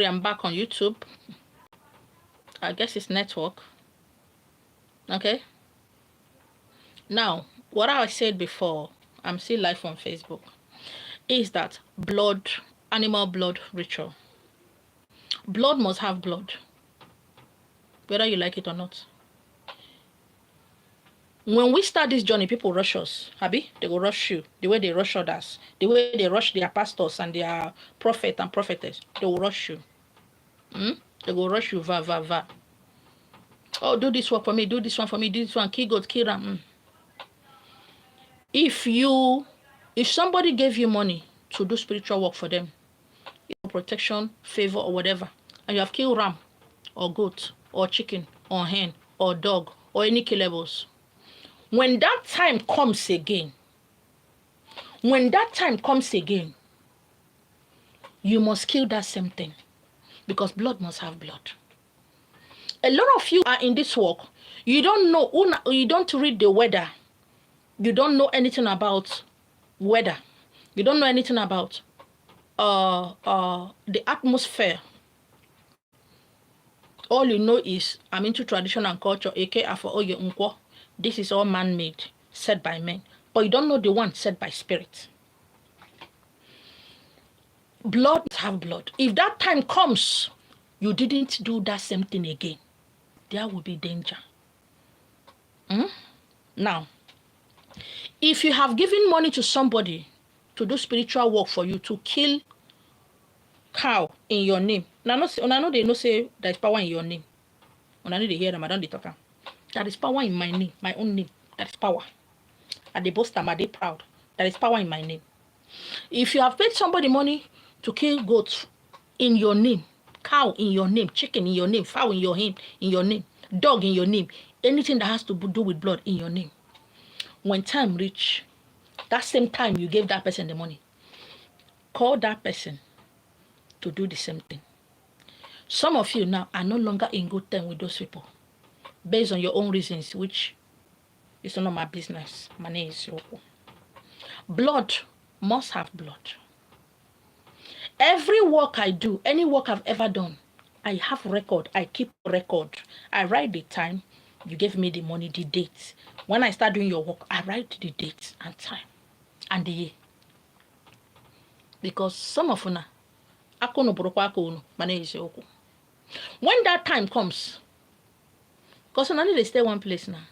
I'm back on YouTube. I guess it's network. Okay. Now, what I said before, I'm still live on Facebook, is that blood, animal blood ritual. Blood must have blood, whether you like it or not. When we start this journey, people rush us. Habi, they will rush you. The way they rush others, the way they rush their pastors and their prophet and prophetess, they will rush you. They will rush you, va. Oh, do this work for me, do this one for me, do this one, kill God, kill them. If somebody gave you money to do spiritual work for them, protection, favor, or whatever, and you have killed ram, or goat, or chicken, or hen, or dog, or any killables, when that time comes again, you must kill that same thing, because blood must have blood. A lot of you are in this work. You don't know, you don't read the weather. You don't know anything about weather. You don't know anything about the atmosphere. All you know is, I'm into tradition and culture, aka for Oye Nkwo. This is all man-made, said by men. But you don't know the one said by spirit. Blood must have blood. If that time comes, you didn't do that same thing again, there will be danger. Now, if you have given money to somebody to do spiritual work for you, to kill cow in your name, now I know they know say there is power in your name. When I know they hear them, I don't talk. There is power in my name, my own name. There is power. At the boast, are they proud? There is power in my name. If you have paid somebody money to kill goats in your name, cow in your name, chicken in your name, fowl in your name, dog in your name, anything that has to do with blood in your name, when time reach, that same time you gave that person the money, call that person to do the same thing. Some of you now are no longer in good time with those people, based on your own reasons, which is none of my business. My name is Yoko. Blood must have blood. Every work I do, any work I've ever done, I have record. I keep record. I write the time you gave me the money, the date. When I start doing your work, I write the date and time and the year. Because some of you, when that time comes, because only they stay one place now.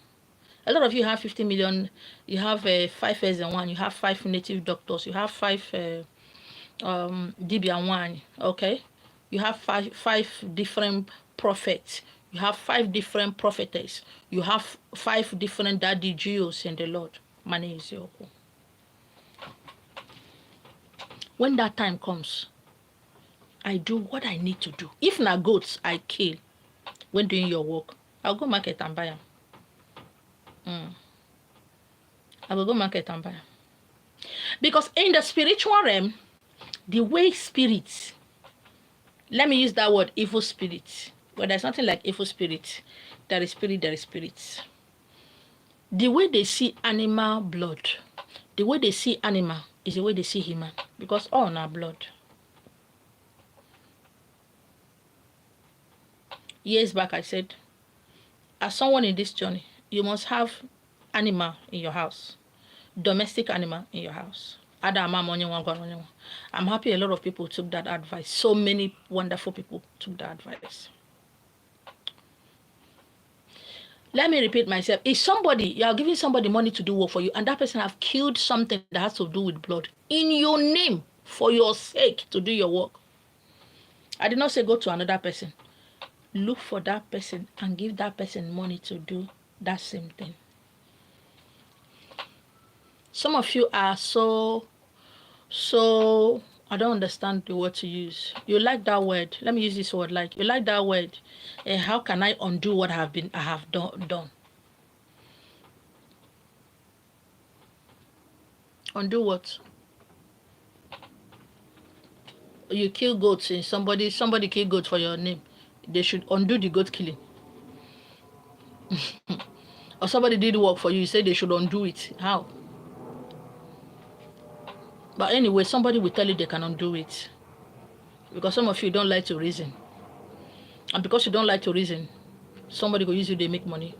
A lot of you have 50 million, you have 5 years and one, you have 5 native doctors, you have 5 DB and one, okay? You have five different prophets, you have 5 different prophetess, you have 5 different daddy geos in the Lord. My name is Yoko. When that time comes, I do what I need to do. If na goats I kill when doing your work, I'll go market and buy them. I will go market and buy them. Because in the spiritual realm, the way spirits, let me use that word, evil spirit. But there's nothing like evil spirit. There is spirit, there is spirits. The way they see animal blood, the way they see animal is the way they see human. Because all are blood. Years back I said, as someone in this journey, you must have animal in your house. Domestic animal in your house. I'm happy a lot of people took that advice. So many wonderful people took that advice. Let me repeat myself. If somebody, you are giving somebody money to do work for you, and that person have killed something that has to do with blood in your name for your sake to do your work, I did not say go to another person. Look for that person and give that person money to do that same thing. Some of you are so, I don't understand the word to use. You like that word. Let me use this word, like, you like that word. How can I undo what I have done? Undo what? You kill goats in somebody kill goats for your name. They should undo the goat killing. Or somebody did work for you, you say they should undo it. How? But anyway, somebody will tell you they can undo it. Because some of you don't like to reason. And because you don't like to reason, somebody will use you to make money.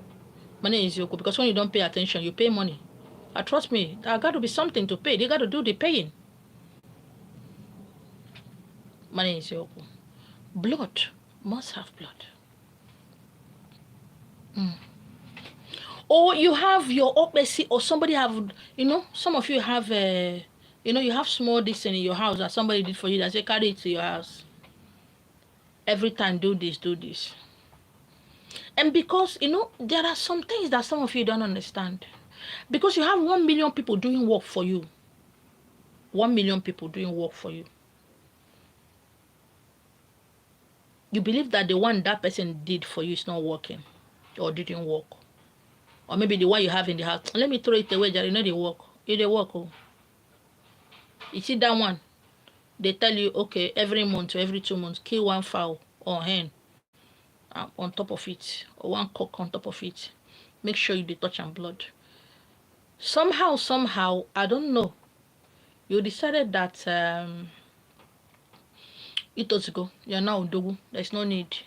Money is your, because when you don't pay attention, you pay money. Trust me, there got to be something to pay. They got to do the paying. Money is your blood. Must have blood. Or you have your opposite, or somebody have, some of you have you have small this in your house that somebody did for you that say carry it to your house. Every time do this, do this. And because there are some things that some of you don't understand. Because you have 1 million people doing work for you. 1 million people doing work for you. You believe that the one that person did for you is not working or didn't work. Or maybe the one you have in the house. Let me throw it away, Jerry. They work. They work. Oh. You see that one? They tell you, okay, every month or every 2 months, kill one fowl or hen on top of it, or one cock on top of it. Make sure you touch and blood. Somehow, I don't know. You decided that it was go. You're now dogu. There's no need.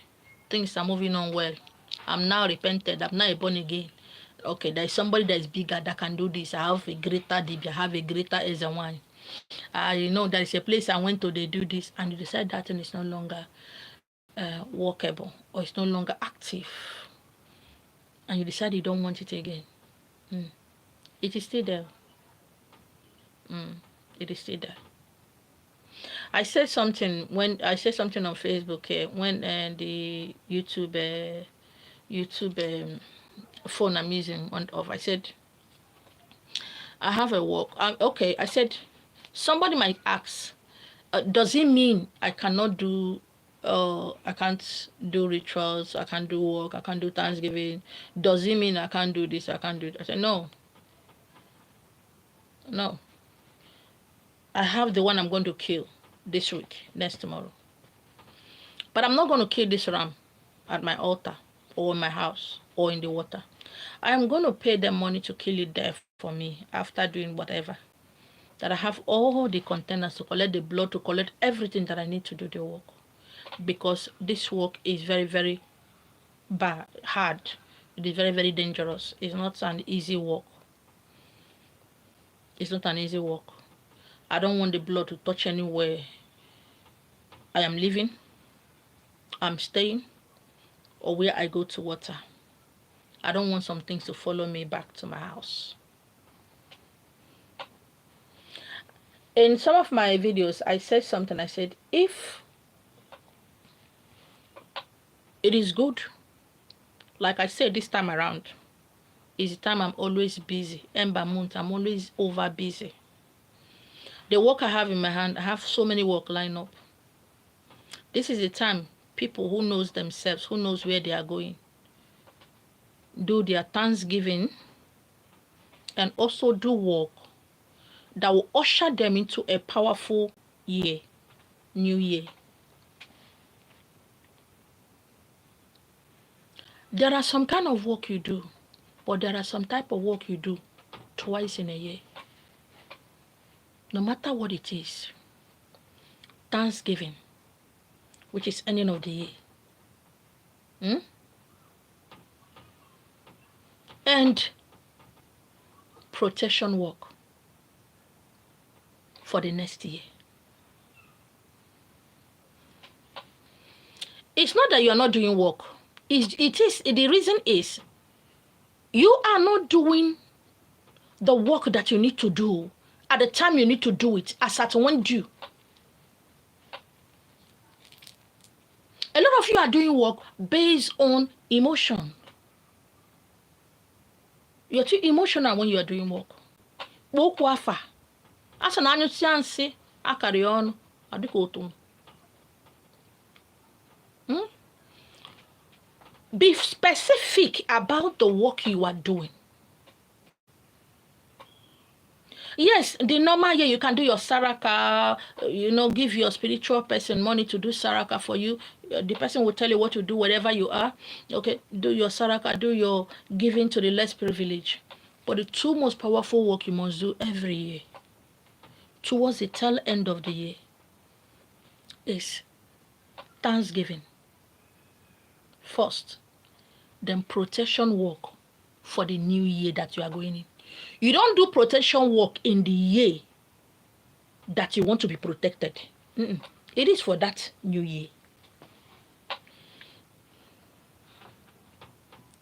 Things are moving on well. I'm now repented. I'm now born again. Okay, there's somebody that is bigger that can do this. I have a greater DB. I have a greater S1. There is a place I went to, they do this, and you decide that thing is no longer workable, or it's no longer active, and you decide you don't want it again. It is still there. It is still there. I said something on Facebook when the YouTube phone I'm using went off. I said I have a work. Okay, I said somebody might ask, does it mean I cannot do? I can't do rituals. I can't do work. I can't do Thanksgiving. Does it mean I can't do this? I can't do it? I said no. I have the one I'm going to kill this week, next tomorrow. But I'm not going to kill this ram at my altar or in my house or in the water. I am going to pay them money to kill it there for me after doing whatever. That I have all the containers to collect the blood, to collect everything that I need to do the work. Because this work is very, very hard. It is very, very dangerous. It's not an easy work. It's not an easy work. I don't want the blood to touch anywhere I am living, I'm staying, or where I go to water. I don't want some things to follow me back to my house. In some of my videos, I said something. I said, if it is good, like I said this time around, is the time I'm always busy. Ember month, I'm always over busy. The work I have in my hand, I have so many work lined up. This is the time people who knows themselves, who knows where they are going, do their Thanksgiving and also do work that will usher them into a powerful year, new year. There are some kind of work you do, but there are some type of work you do twice in a year. No matter what it is. Thanksgiving, which is ending of the year. And protection work for the next year. It's not that you are not doing work. The reason is you are not doing the work that you need to do at the time you need to do it, as at when due. A lot of you are doing work based on emotion. You're too emotional when you are doing work. Be specific about the work you are doing. Yes, the normal year you can do your saraka, give your spiritual person money to do saraka for you. The person will tell you what to do, wherever you are. Okay, do your saraka, do your giving to the less privileged. But the two most powerful work you must do every year, towards the tail end of the year, is Thanksgiving first, then protection work for the new year that you are going in. You don't do protection work in the year that you want to be protected. It is for that new year.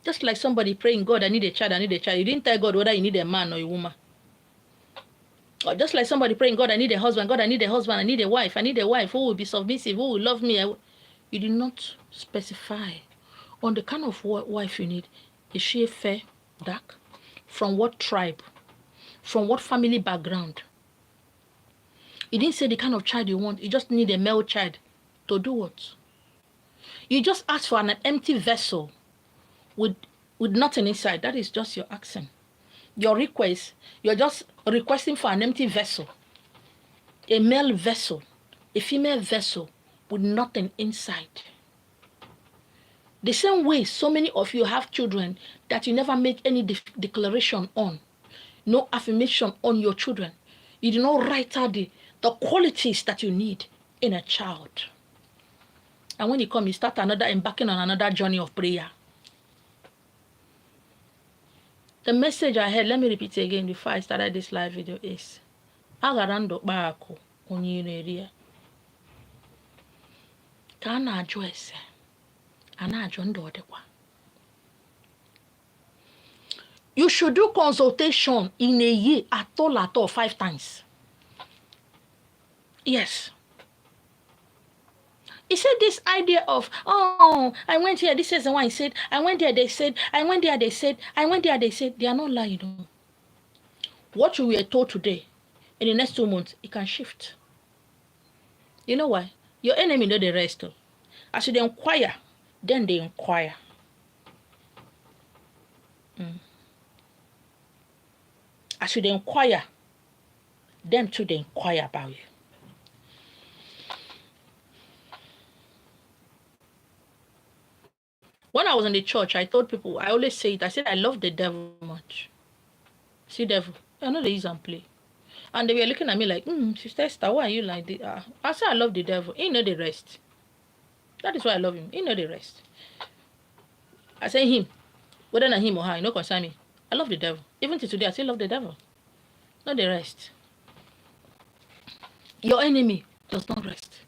Just like somebody praying, God, I need a child, I need a child. You didn't tell God whether you need a man or a woman. Or just like somebody praying, God, I need a husband, God, I need a husband, I need a wife who will be submissive, who will love me. You did not specify on the kind of wife you need. Is she a fair, dark? From what tribe? From what family background? You didn't say the kind of child you want. You just need a male child. To do what? You just ask for an empty vessel with nothing inside. That is just your accent. Your request, you're just requesting for an empty vessel. A male vessel, a female vessel with nothing inside. The same way so many of you have children that you never make any declaration on. No affirmation on your children. You do not write out the qualities that you need in a child. And when you come, you start embarking on another journey of prayer. The message I heard, let me repeat it again before I started this live video, is Agarando Bako Onyineria. Kana Joyce. Ana John Dodekwa. You should do consultation in a year at all 5 times. Yes. He said this idea of, oh, I went here, this is the one he said, I went there, they said, I went there, they said, I went there, they said. They are not lying, you know. What you were told today, in the next 2 months, it can shift. You know why? Your enemy know the rest. As you inquire, then they inquire. As you inquire, them too, they inquire about you. When I was in the church, I told people, I always say it, I said, I love the devil much. See, devil, I know they use and play. And they were looking at me like, Sister Esther, why are you like this? I said, I love the devil. He know the rest. That is why I love him. He know the rest. I say him, whether not him or her, you know, concern me. I love the devil. Even till today, I still love the devil. Not the rest. Your enemy does not rest.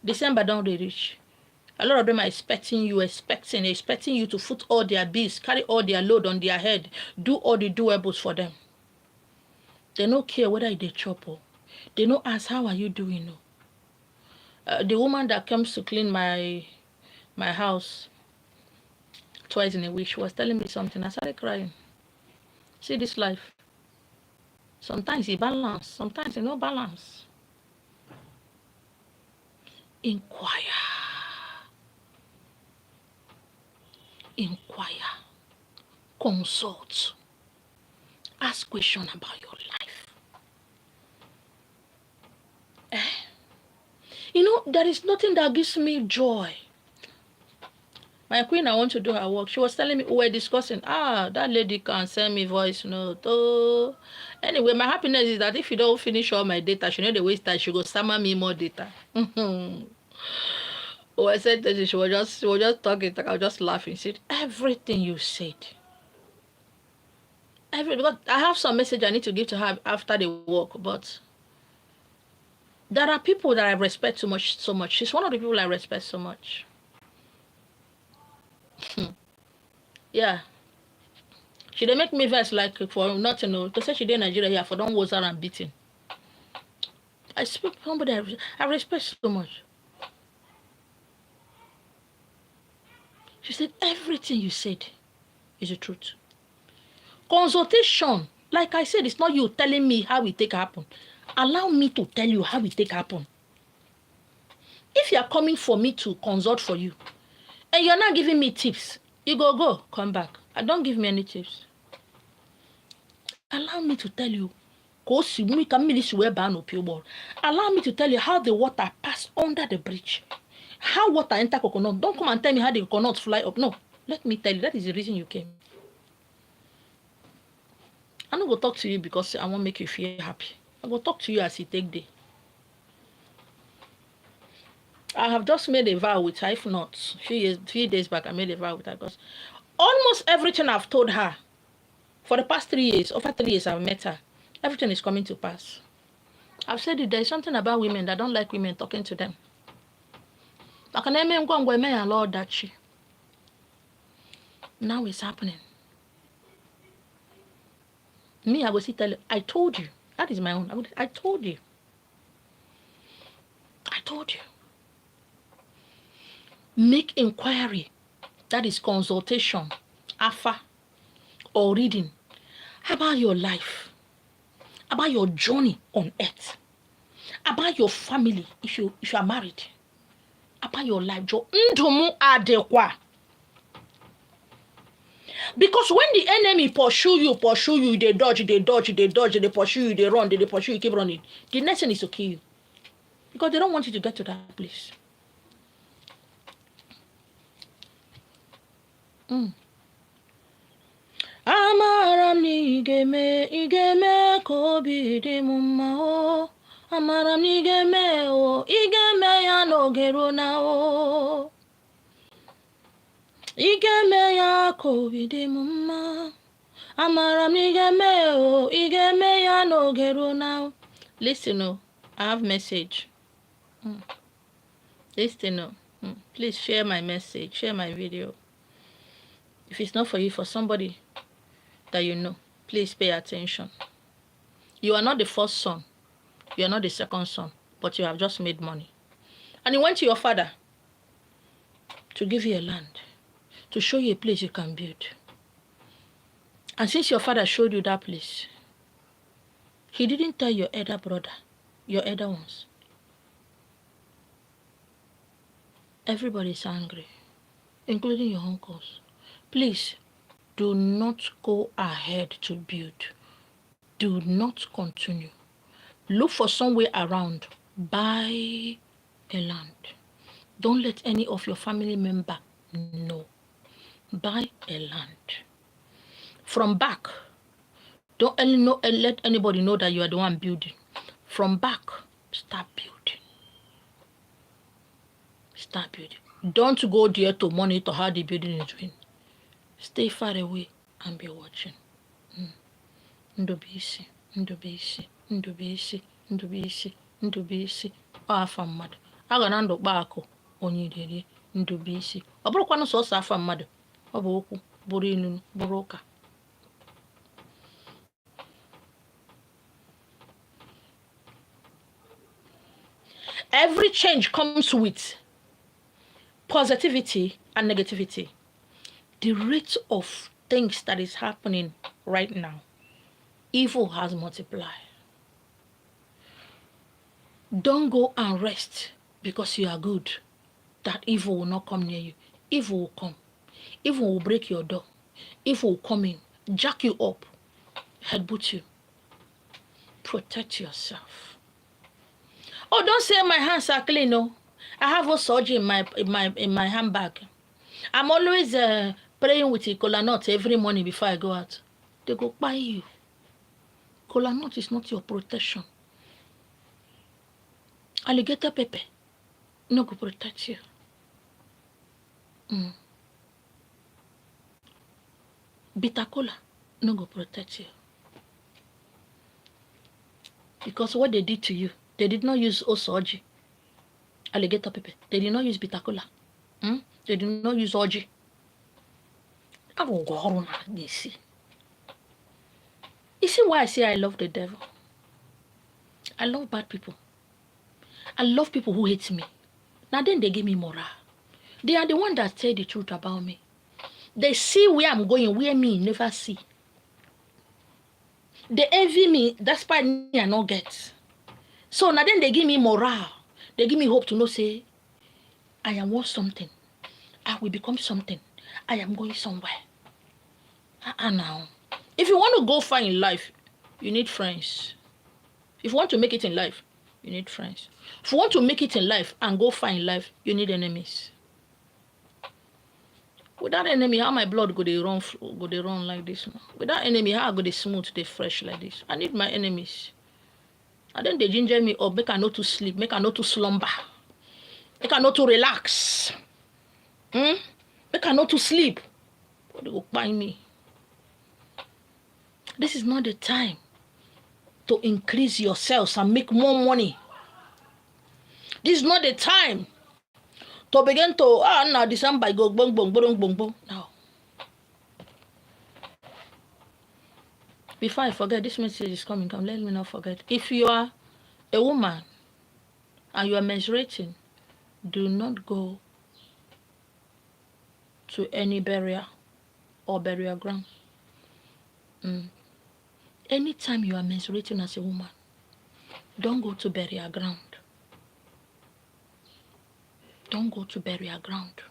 December don't they reach. A lot of them are expecting you to foot all their bills, carry all their load on their head, do all the doables for them. They don't care whether they chop or they don't ask, how are you doing? The woman that comes to clean my house twice in a week, she was telling me something. I started crying. See this life. Sometimes it balance, sometimes it no balance. Inquire. Consult. Ask questions about your life. You know, there is nothing that gives me joy. My queen, I want to do her work. She was telling me, we were discussing, that lady can send me voice note. Oh. Anyway, my happiness is that if you don't finish all my data, she know the waste time, she go summer me more data. I said that she was just talking, I was just laughing. She said, everything you said. Because I have some message I need to give to her after the work, but there are people that I respect so much. She's one of the people I respect so much. Yeah. She didn't make me vex like for nothing. To say she did Nigeria here for don't was her and beating. I speak somebody I respect so much. She said, everything you said is the truth. Consultation, like I said, it's not you telling me how it take happen. Allow me to tell you how it take happen. If you are coming for me to consult for you, and you're not giving me tips, you go, come back. Don't give me any tips. Allow me to tell you. Allow me to tell you how the water passed under the bridge. How water enter coconut. Don't come and tell me how the coconut fly up. No, let me tell you. That is the reason you came. I'm not going to talk to you because I want to make you feel happy. I will talk to you as you take day. I have just made a vow with her. If not, few days back, I made a vow with her because almost everything I've told her for the past 3 years, over 3 years I've met her, everything is coming to pass. I've said it, there's something about women that don't like women talking to them. Now it's happening. Me, I will tell you, I told you. That is my own. I told you. I told you. Make inquiry. That is consultation, AFA, or reading about your life, about your journey on earth, about your family if you are married, about your life. Because when the enemy pursue you, they dodge, they pursue you, they run, they pursue you, keep running. The next thing is to kill you. Because they don't want you to get to that place. Amaram ni igeme kobi di mumma o. Amaram ni igeme o, igeme ya no gero na o. Igeme ya kobi di mumma. Amaram ni igeme o, igeme ya no gero na o. Listen, I have message. Listen, please share my message, share my video. If it's not for you, for somebody that you know, please pay attention. You are not the first son, you are not the second son, but you have just made money. And you went to your father to give you a land, to show you a place you can build. And since your father showed you that place, he didn't tell your elder brother, your elder ones. Everybody is angry, including your uncles. Please, do not go ahead to build. Do not continue. Look for somewhere around. Buy a land. Don't let any of your family member know. Buy a land. From back, don't let anybody know that you are the one building. From back, start building. Start building. Don't go there to monitor how the building is doing. Stay far away and be watching. Ndobisi, ndobisi, ndobisi, ndobisi, ndobisi. Afa mmadụ. Aga na ndụ kpaakụ onye irerie ndobisi. Ọ bụrụkwanụ sọsọ afa mmadụ. Ọ bụ okwu, bụrụ ilu, bụrụ ụka. Every change comes with positivity and negativity. The rate of things that is happening right now, evil has multiplied. Don't go and rest because you are good. That evil will not come near you. Evil will come. Evil will break your door. Evil will come in, jack you up, headbutt you. Protect yourself. Oh, don't say my hands are clean. No, I have a surgery in my handbag. I'm always praying with a kola nut every morning before I go out. They go buy you. Kola nut is not your protection. Alligator pepper no go protect you. Bitter cola no go protect you. Because what they did to you, they did not use osoji, alligator pepper. They did not use bitter cola. They did not use oji. I will go on this. You see why I say I love the devil? I love bad people. I love people who hate me. Now then they give me morale. They are the ones that tell the truth about me. They see where I'm going, where me never see. They envy me, that's why me I not get. So now then they give me morale. They give me hope to know, say, I am worth something. I will become something. I am going somewhere. Now, if you want to go far in life, you need friends. If you want to make it in life, you need friends. If you want to make it in life and go far in life, you need enemies. Without enemy, how my blood go they run like this now? Without enemy, how I go they smooth, they fresh like this? I need my enemies. And then they ginger me up, make I not to sleep, make I not to slumber. Make her not to relax. Make her not to sleep. But they will find me. This is not the time to increase yourselves and make more money. This is not the time to begin to, now December go bong bong bong bong bong. No. Before I forget, this message is coming. Come, let me not forget. If you are a woman and you are menstruating, do not go to any burial or burial ground. Anytime you are menstruating as a woman, don't go to burial ground. Don't go to burial ground.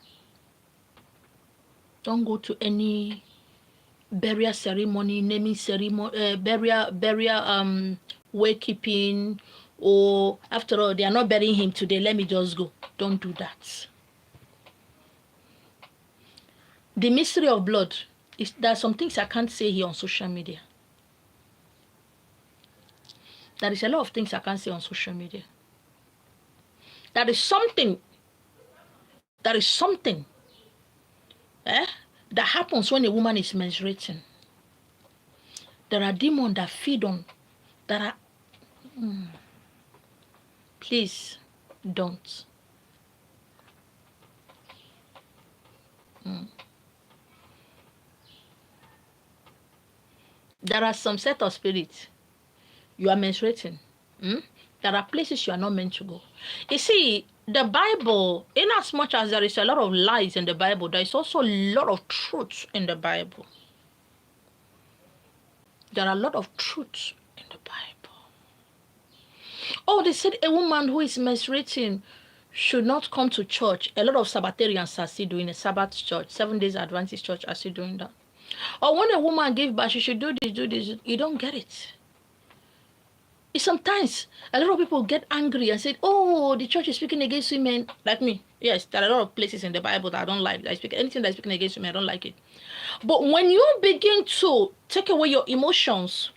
Don't go to any burial ceremony, naming ceremony, burial waykeeping, or after all, they are not burying him today, let me just go. Don't do that. The mystery of blood is, there are some things I can't say here on social media. There is a lot of things I can't say on social media. That is something that happens when a woman is menstruating. There are demons that feed on, that are, please don't. There are some set of spirits. You are menstruating. There are places you are not meant to go. You see, the Bible, in as much as there is a lot of lies in the Bible, there is also a lot of truth in the Bible. There are a lot of truth in the Bible. Oh, they said a woman who is menstruating should not come to church. A lot of Sabbatarians are still doing a Sabbath church. 7 Days Adventist church are still doing that. Or when a woman gives birth, she should do this. You don't get it. Sometimes a lot of people get angry and say, oh, the church is speaking against women. Like me. Yes, there are a lot of places in the Bible that I don't like. Anything that's speaking against women, I don't like it. But when you begin to take away your emotions,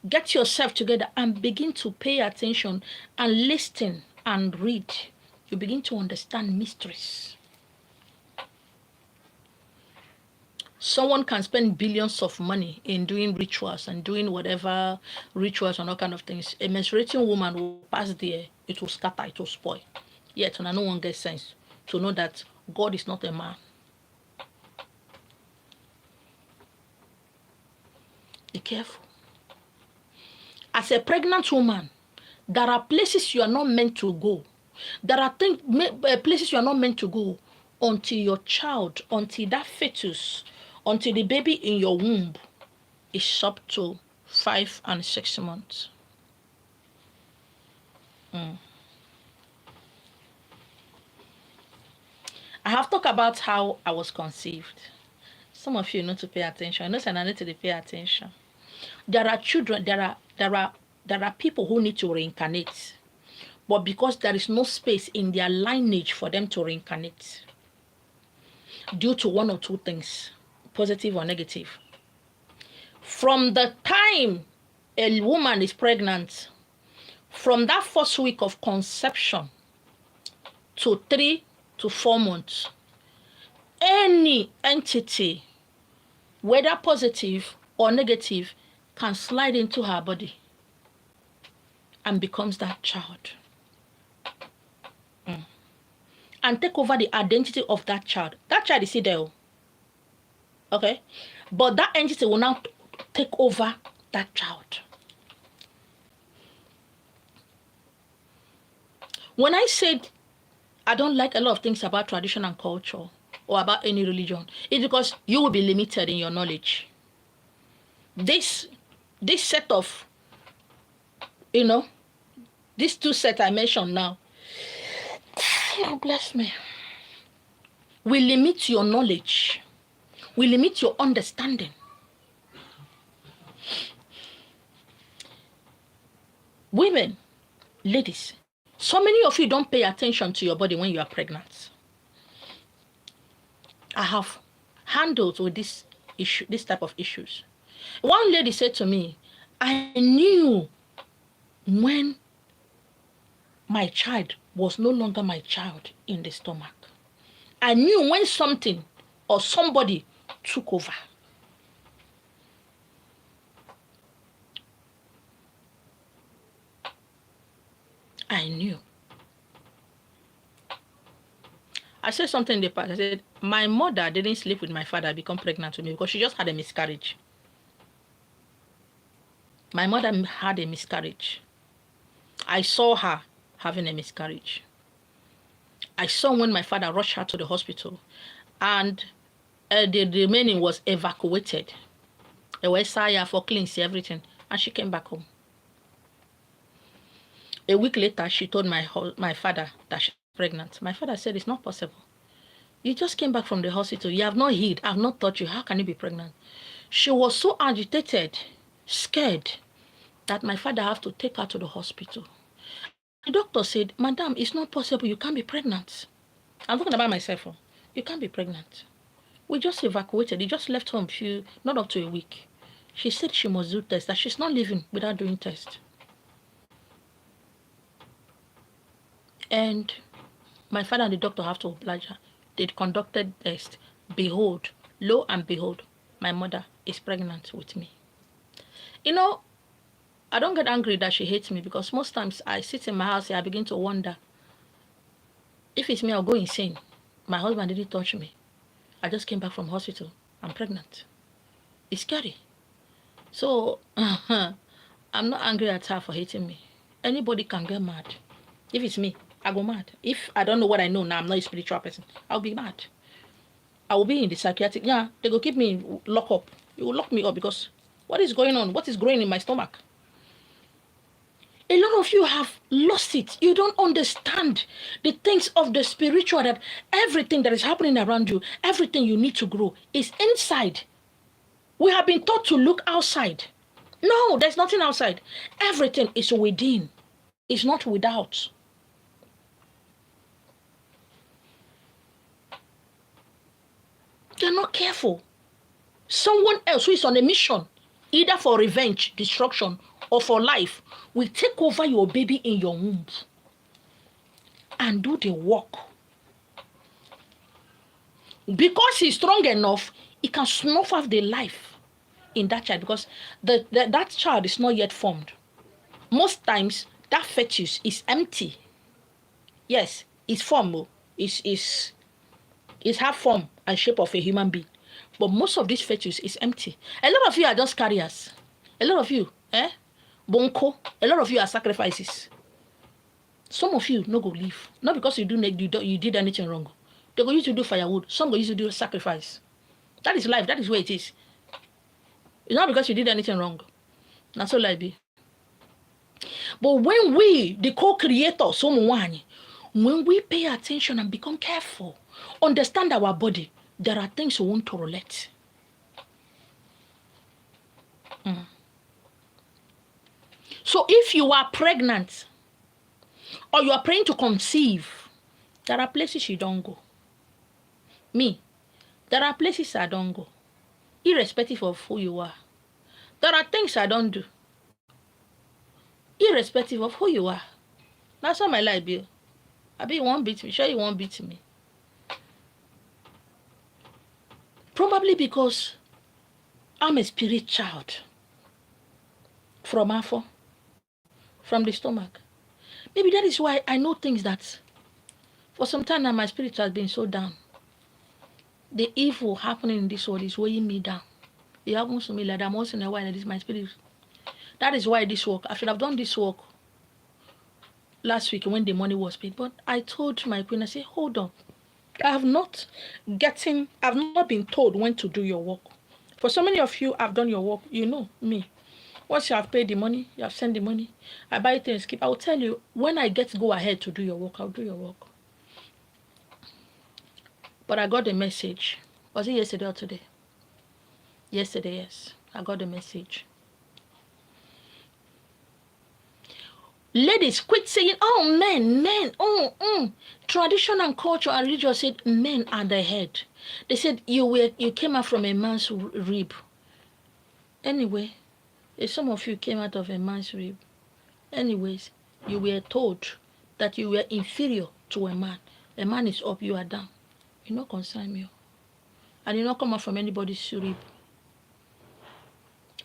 get yourself together and begin to pay attention and listen and read, you begin to understand mysteries. Someone can spend billions of money in doing rituals and doing whatever rituals and all kind of things. A menstruating woman will pass there, it will scatter, it will spoil. Yet, no one gets sense to know that God is not a man. Be careful. As a pregnant woman, there are places you are not meant to go. There are places you are not meant to go until your child, until that fetus, until the baby in your womb is up to 5 and 6 months. I have talked about how I was conceived. Some of you need to pay attention. I know I need to pay attention. There are children, there are people who need to reincarnate. But because there is no space in their lineage for them to reincarnate, due to one or two things, positive or negative. From the time a woman is pregnant, from that first week of conception to 3 to 4 months, any entity, whether positive or negative, can slide into her body and becomes that child. And take over the identity of that child. That child is still there. Okay? But that entity will now take over that child. When I said I don't like a lot of things about tradition and culture or about any religion, it's because you will be limited in your knowledge. This set of, these two sets I mentioned now, oh, bless me, will limit your knowledge, will limit your understanding. Women, ladies, so many of you don't pay attention to your body when you are pregnant. I have handled with this type of issues. One lady said to me, I knew when my child was no longer my child in the stomach. I knew when something or somebody took over. I knew. I said something in the past. I said, my mother didn't sleep with my father, become pregnant with me, because she just had a miscarriage. My mother had a miscarriage. I saw her having a miscarriage. I saw when my father rushed her to the hospital, and the remaining was evacuated. They were SIR for cleansing everything, and she came back home. A week later, she told my father that she's pregnant. My father said, it's not possible. You just came back from the hospital. You have not healed. I have not taught you. How can you be pregnant? She was so agitated, scared, that my father had to take her to the hospital. The doctor said, Madam, it's not possible. You can't be pregnant. I'm talking about myself. You can't be pregnant. We just evacuated. He just left home not up to a week. She said she must do tests, that she's not leaving without doing tests. And my father and the doctor have to oblige her. They conducted tests. Behold, lo and behold, my mother is pregnant with me. You know, I don't get angry that she hates me, because most times I sit in my house and I begin to wonder, if it's me, I'll go insane. My husband didn't touch me. I just came back from hospital. I'm pregnant. It's scary. So, I'm not angry at her for hating me. Anybody can get mad. If it's me, I go mad. If I don't know what I know now, I'm not a spiritual person, I'll be mad. I will be in the psychiatric. Yeah, they go keep me locked up. You will lock me up, because what is going on? What is growing in my stomach? A lot of you have lost it. You don't understand the things of the spiritual, that everything that is happening around you, everything you need to grow is inside. We have been taught to look outside. No, there's nothing outside. Everything is within. It's not without. They're not careful. Someone else who is on a mission, either for revenge, destruction, or for life, will take over your baby in your womb and do the work. Because he's strong enough, he can snuff out the life in that child, because that child is not yet formed. Most times, that fetus is empty. Yes, it's formed. It's half form and shape of a human being. But most of this fetus is empty. A lot of you are just carriers. A lot of you, bonko. A lot of you are sacrifices. Some of you no go live. Not because you did anything wrong. They go use to do firewood. Some go use to do sacrifice. That is life. That is where it is. It's not because you did anything wrong. That's all life be. But when we, the co-creator, someone, when we pay attention and become careful, understand our body, there are things we won't tolerate. So if you are pregnant or you are praying to conceive, there are places you don't go. Me, there are places I don't go, irrespective of who you are. There are things I don't do, irrespective of who you are. That's how my life be. I be, you won't beat me. Sure, you won't beat me. Probably because I'm a spirit child from Afo, from the stomach. Maybe that is why I know things that for some time now my spirit has been so down. The evil happening in this world is weighing me down. It happens to me like that once in a while, and this is my spirit. That is why this work, I should have done this work last week when the money was paid. But I told my queen, I said, hold on. I've not been told when to do your work. For so many of you, I've done your work. You know me. Once you have paid the money, you have sent the money, I buy things, keep. I will tell you, when I get to go ahead to do your work, I'll do your work. But I got the message. Was it yesterday or today? Yesterday, yes. I got the message. Ladies, quit saying, oh, men, Tradition and culture and religion said men are the head. They said you came out from a man's rib. Anyway, if some of you came out of a man's rib, anyways, you were told that you were inferior to a man is up, you are down. You not concern me. I did not come out from anybody's rib.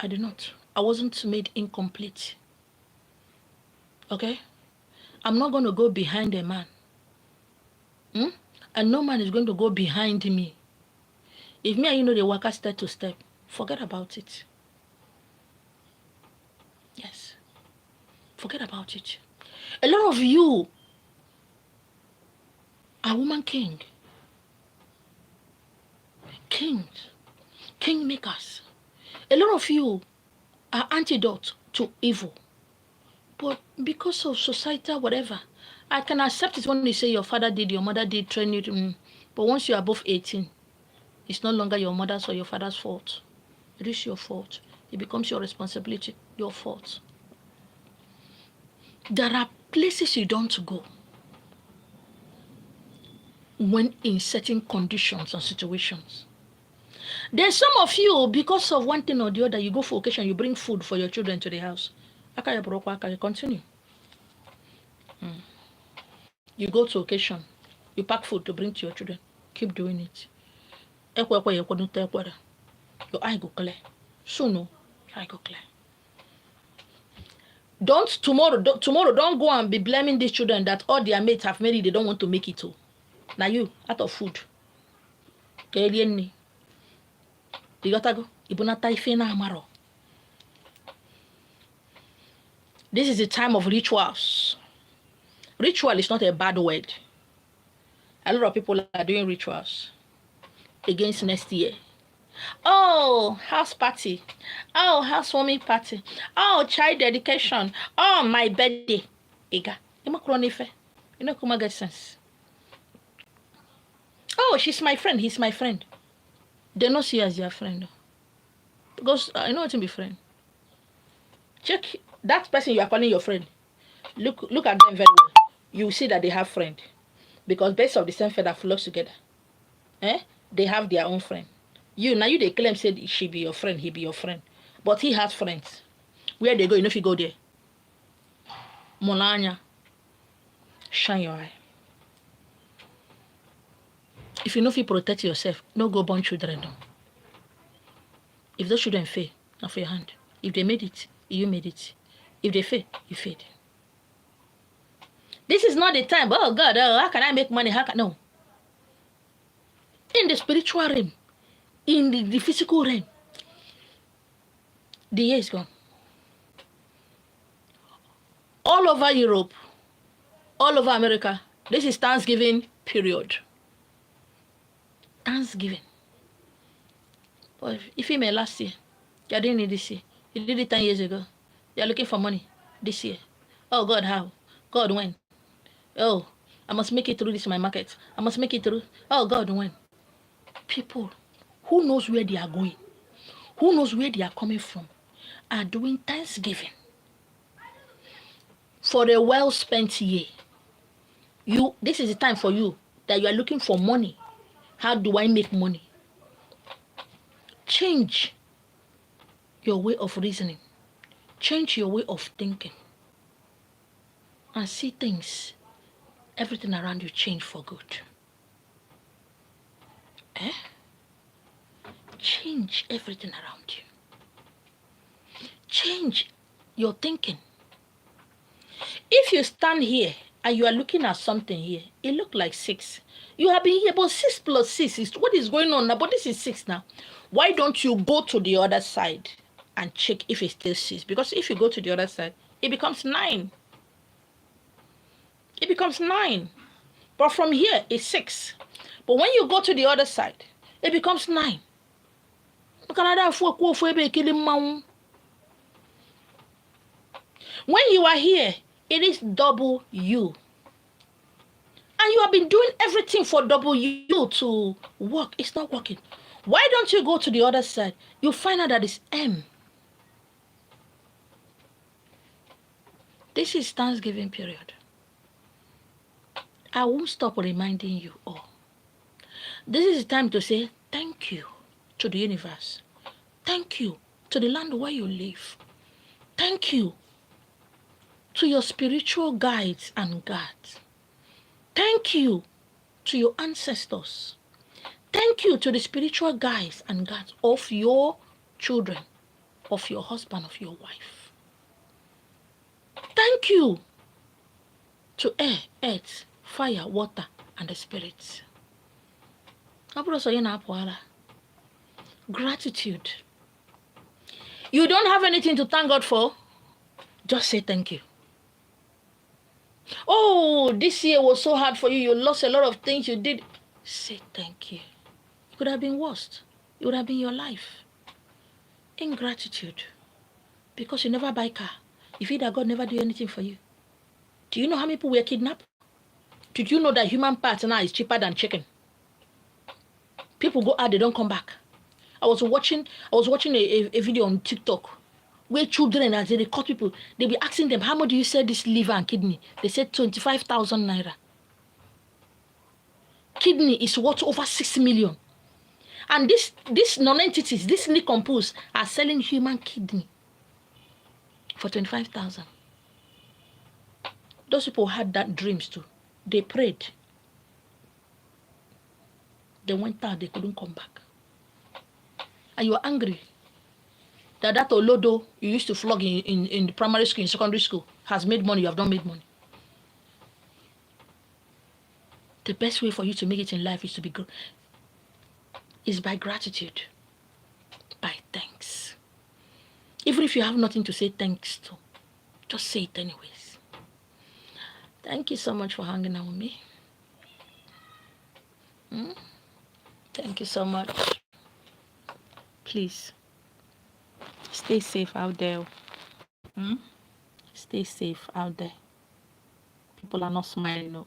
I did not. I wasn't made incomplete. Okay? I'm not going to go behind a man. And no man is going to go behind me. If me and you know the worker step to step, forget about it. Yes. Forget about it. A lot of you are woman king. Kings. Kingmakers. A lot of you are antidote to evil. But because of society, whatever, I can accept it when you say your father did, your mother did, train you. But once you're above 18, it's no longer your mother's or your father's fault. It is your fault. It becomes your responsibility, your fault. There are places you don't go when in certain conditions and situations. There's some of you, because of one thing or the other, you go for occasion, you bring food for your children to the house. Continue. You go to occasion, you pack food to bring to your children. Keep doing it. Your eye go clear. Soon, your eye go clear. Tomorrow, don't go and be blaming these children that all their mates have made it, they don't want to make it too. Now you, out of food. You gotta go. This is the time of rituals. Ritual is not a bad word. A lot of people are doing rituals against next year. Oh, house party. Oh, housewarming party. Oh, child dedication. Oh, my birthday. Ega. You know, come get sense. Oh, she's my friend. He's my friend. They don't see you as their friend. Because I know what to be friend. Check that person you are calling your friend. Look at them very well. You see that they have friend. Because based on the same feather flows together. They have their own friend. You they claim said she be your friend, he be your friend. But he has friends. Where they go, you know if you go there. Molanya. Shine your eye. If you know if you protect yourself, no go born children. No. If those children fail, not for your hand. If they made it, you made it. If they fail, you failed. This is not the time. Oh God, how can I make money? No. In the spiritual realm, in the physical realm, the year is gone. All over Europe, all over America, this is Thanksgiving period. Thanksgiving. But if you made last year, you're doing it this year. You did it 10 years ago. You're looking for money this year. Oh God, how? God, when? Oh, I must make it through this my market. I must make it through. Oh God, when? People who knows where they are going, who knows where they are coming from, are doing Thanksgiving for a well-spent year. This is the time for you that you are looking for money. How do I make money? Change your way of reasoning. Change your way of thinking. And see things, everything around you change for good. Change everything around you. Change your thinking. If you stand here and you are looking at something here, it looks like 6. You have been here, but 6 plus 6 is what is going on now? But this is 6 now. Why don't you go to the other side and check if it's still 6? Because if you go to the other side, it becomes 9. It becomes 9. But from here, it's 6. But when you go to the other side, it becomes 9. When you are here, it is double you. And you have been doing everything for double you to work. It's not working. Why don't you go to the other side? You find out that it's M. This is Thanksgiving period. I won't stop reminding you all. This is the time to say thank you to the universe. Thank you to the land where you live. Thank you to your spiritual guides and guards. Thank you to your ancestors. Thank you to the spiritual guides and guards of your children, of your husband, of your wife. Thank you to air, earth, fire, water, and the spirits. Gratitude. You don't have anything to thank God for? Just say thank you. Oh, this year was so hard for you. You lost a lot of things you did. Say thank you. It could have been worse. It would have been your life. Ingratitude. Because you never buy car. You feel that God never do anything for you. Do you know how many people were kidnapped? Did you know that human parts now is cheaper than chicken? People go out, they don't come back. I was watching a video on TikTok where children, as they caught people, they be asking them, how much do you sell this liver and kidney? They said 25,000 naira. Kidney is worth over 6 million. And these non-entities, these nincompoos, are selling human kidney for 25,000. Those people had that dreams too. They prayed. They went out, they couldn't come back. And you are angry that Olodo you used to flog in the primary school, in secondary school, has made money, you have not made money. The best way for you to make it in life is by gratitude, by thanks. Even if you have nothing to say thanks to, just say it anyways. Thank you so much for hanging out with me. Thank you so much. Please, stay safe out there. Stay safe out there. People are not smiling. No.